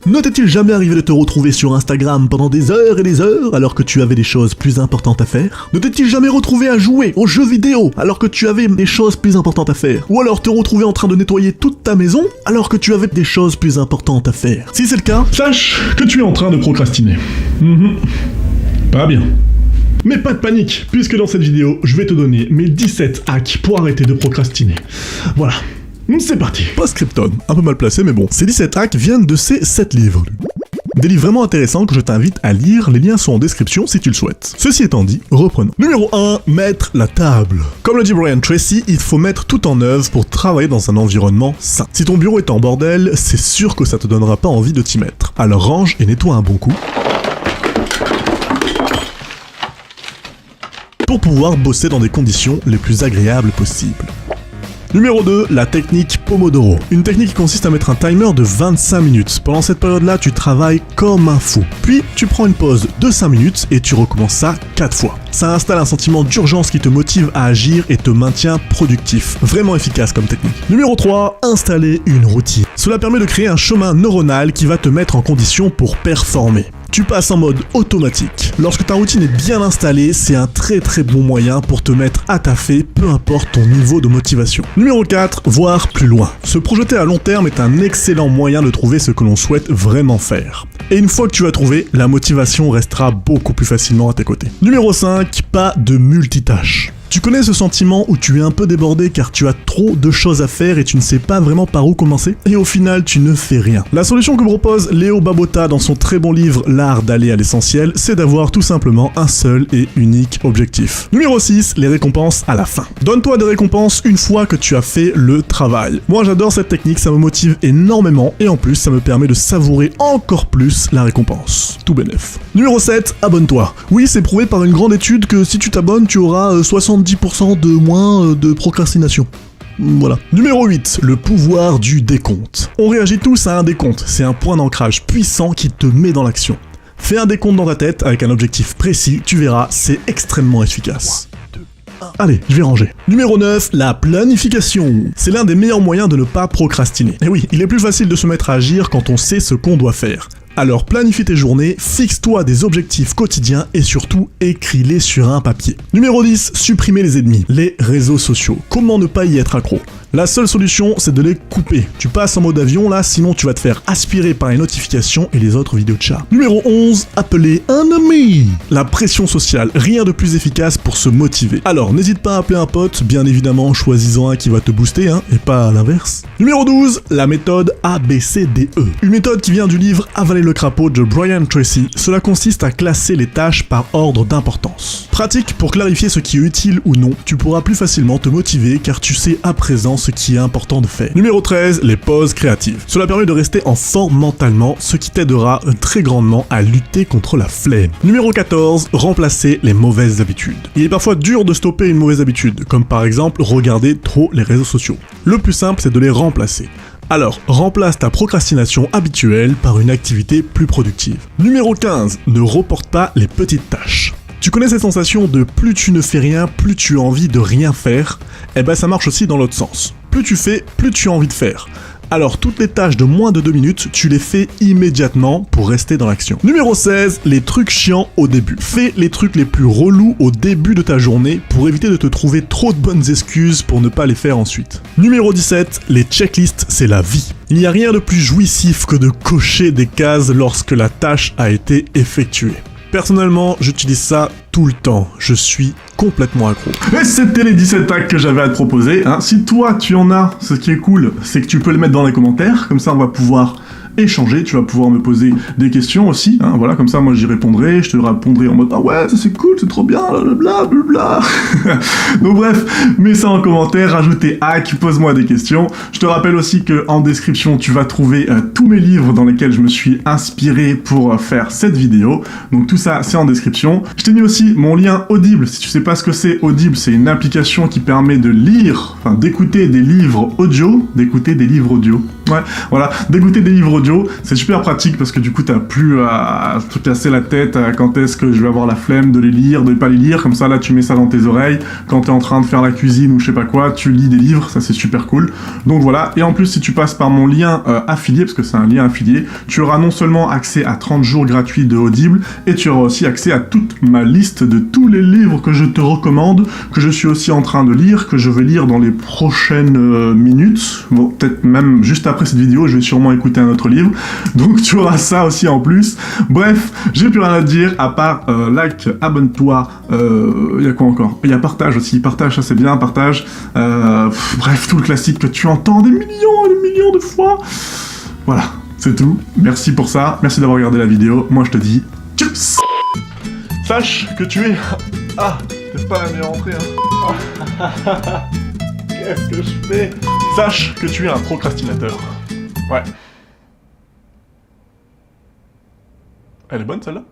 Ne t'est-il jamais arrivé de te retrouver sur Instagram pendant des heures et des heures alors que tu avais des choses plus importantes à faire? Ne t'est-il jamais retrouvé à jouer aux jeux vidéo alors que tu avais des choses plus importantes à faire? Ou alors te retrouver en train de nettoyer toute ta maison alors que tu avais des choses plus importantes à faire? Si c'est le cas, sache que tu es en train de procrastiner. Pas bien. Mais pas de panique, puisque dans cette vidéo, je vais te donner mes 17 hacks pour arrêter de procrastiner. Voilà. C'est parti. Post-scriptum, un peu mal placé mais bon. Ces 17 hacks viennent de ces 7 livres. Des livres vraiment intéressants que je t'invite à lire, les liens sont en description si tu le souhaites. Ceci étant dit, reprenons. Numéro 1, mettre la table. Comme le dit Brian Tracy, il faut mettre tout en œuvre pour travailler dans un environnement sain. Si ton bureau est en bordel, c'est sûr que ça te donnera pas envie de t'y mettre. Alors range et nettoie un bon coup pour pouvoir bosser dans des conditions les plus agréables possibles. Numéro 2, la technique Pomodoro. Une technique qui consiste à mettre un timer de 25 minutes. Pendant cette période-là, tu travailles comme un fou. Puis, tu prends une pause de 5 minutes et tu recommences ça 4 fois. Ça installe un sentiment d'urgence qui te motive à agir et te maintient productif. Vraiment efficace comme technique. Numéro 3, installer une routine. Cela permet de créer un chemin neuronal qui va te mettre en condition pour performer. Tu passes en mode automatique. Lorsque ta routine est bien installée, c'est un très bon moyen pour te mettre à taffer, peu importe ton niveau de motivation. Numéro 4, voir plus loin. Se projeter à long terme est un excellent moyen de trouver ce que l'on souhaite vraiment faire. Et une fois que tu as trouvé, la motivation restera beaucoup plus facilement à tes côtés. Numéro 5, pas de multitâche. Tu connais ce sentiment où tu es un peu débordé car tu as trop de choses à faire et tu ne sais pas vraiment par où commencer? Et au final, tu ne fais rien. La solution que propose Léo Babauta dans son très bon livre L'art d'aller à l'essentiel, c'est d'avoir tout simplement un seul et unique objectif. Numéro 6, les récompenses à la fin. Donne-toi des récompenses une fois que tu as fait le travail. Moi, j'adore cette technique, ça me motive énormément et en plus, ça me permet de savourer encore plus la récompense. Tout bénef. Numéro 7, abonne-toi. Oui, c'est prouvé par une grande étude que si tu t'abonnes, tu auras 70% de moins de procrastination. Voilà. Numéro 8, le pouvoir du décompte. On réagit tous à un décompte, c'est un point d'ancrage puissant qui te met dans l'action. Fais un décompte dans ta tête avec un objectif précis, tu verras, c'est extrêmement efficace. Allez, je vais ranger. Numéro 9, la planification. C'est l'un des meilleurs moyens de ne pas procrastiner. Et oui, il est plus facile de se mettre à agir quand on sait ce qu'on doit faire. Alors planifie tes journées, fixe-toi des objectifs quotidiens et surtout écris-les sur un papier. Numéro 10, supprimer les ennemis, les réseaux sociaux. Comment ne pas y être accro? La seule solution, c'est de les couper. Tu passes en mode avion là, sinon tu vas te faire aspirer par les notifications et les autres vidéos de chat. Numéro 11, appeler un ami. La pression sociale, rien de plus efficace pour se motiver. Alors n'hésite pas à appeler un pote, bien évidemment choisis-en un qui va te booster, et pas l'inverse. Numéro 12, la méthode ABCDE. Une méthode qui vient du livre Avaler le crapaud de Brian Tracy. Cela consiste à classer les tâches par ordre d'importance. Pratique pour clarifier ce qui est utile ou non, tu pourras plus facilement te motiver car tu sais à présent ce qui est important de faire. Numéro 13, les pauses créatives. Cela permet de rester en forme mentalement, ce qui t'aidera très grandement à lutter contre la flemme. Numéro 14, remplacer les mauvaises habitudes. Il est parfois dur de stopper une mauvaise habitude, comme par exemple regarder trop les réseaux sociaux. Le plus simple, c'est de les remplacer. Alors, remplace ta procrastination habituelle par une activité plus productive. Numéro 15, ne reporte pas les petites tâches. Tu connais cette sensation de plus tu ne fais rien, plus tu as envie de rien faire? Eh ben ça marche aussi dans l'autre sens. Plus tu fais, plus tu as envie de faire. Alors toutes les tâches de moins de 2 minutes, tu les fais immédiatement pour rester dans l'action. Numéro 16, les trucs chiants au début. Fais les trucs les plus relous au début de ta journée pour éviter de te trouver trop de bonnes excuses pour ne pas les faire ensuite. Numéro 17, les checklists, c'est la vie. Il n'y a rien de plus jouissif que de cocher des cases lorsque la tâche a été effectuée. Personnellement, j'utilise ça tout le temps. Je suis complètement accro. Et c'était les 17 hacks que j'avais à te proposer. Si toi, tu en as, ce qui est cool, c'est que tu peux le mettre dans les commentaires. Comme ça, on va pouvoir échanger, tu vas pouvoir me poser des questions aussi, voilà, comme ça moi j'y répondrai, je te répondrai en mode ah ouais ça c'est cool, c'est trop bien, blablabla. Donc bref, mets ça en commentaire, rajoute tes hacks, pose-moi des questions. Je te rappelle aussi que en description tu vas trouver tous mes livres dans lesquels je me suis inspiré pour faire cette vidéo, donc tout ça c'est en description. Je t'ai mis aussi mon lien Audible, si tu sais pas ce que c'est Audible, c'est une application qui permet de lire, d'écouter des livres audio, Ouais, voilà, d'écouter des livres audio, c'est super pratique parce que du coup t'as plus à te casser la tête à quand est-ce que je vais avoir la flemme de les lire, de pas les lire, comme ça là tu mets ça dans tes oreilles, quand t'es en train de faire la cuisine ou je sais pas quoi, tu lis des livres, ça c'est super cool. Donc voilà, et en plus si tu passes par mon lien affilié, parce que c'est un lien affilié, tu auras non seulement accès à 30 jours gratuits de Audible, et tu auras aussi accès à toute ma liste de tous les livres que je te recommande, que je suis aussi en train de lire, que je vais lire dans les prochaines minutes, bon peut-être même juste après cette vidéo, je vais sûrement écouter un autre livre, donc tu auras ça aussi en plus. Bref, j'ai plus rien à dire, à part like, abonne-toi, y a quoi encore? Il y a partage aussi, partage, ça c'est bien, partage, bref, tout le classique que tu entends des millions et des millions de fois. Voilà, c'est tout, merci pour ça, merci d'avoir regardé la vidéo, moi je te dis, tchuss. Sache que tu es... Ah, c'est pas la meilleure entrée, hein. Qu'est-ce que je fais? Sache que tu es un procrastinateur. Ouais. Elle est bonne celle-là?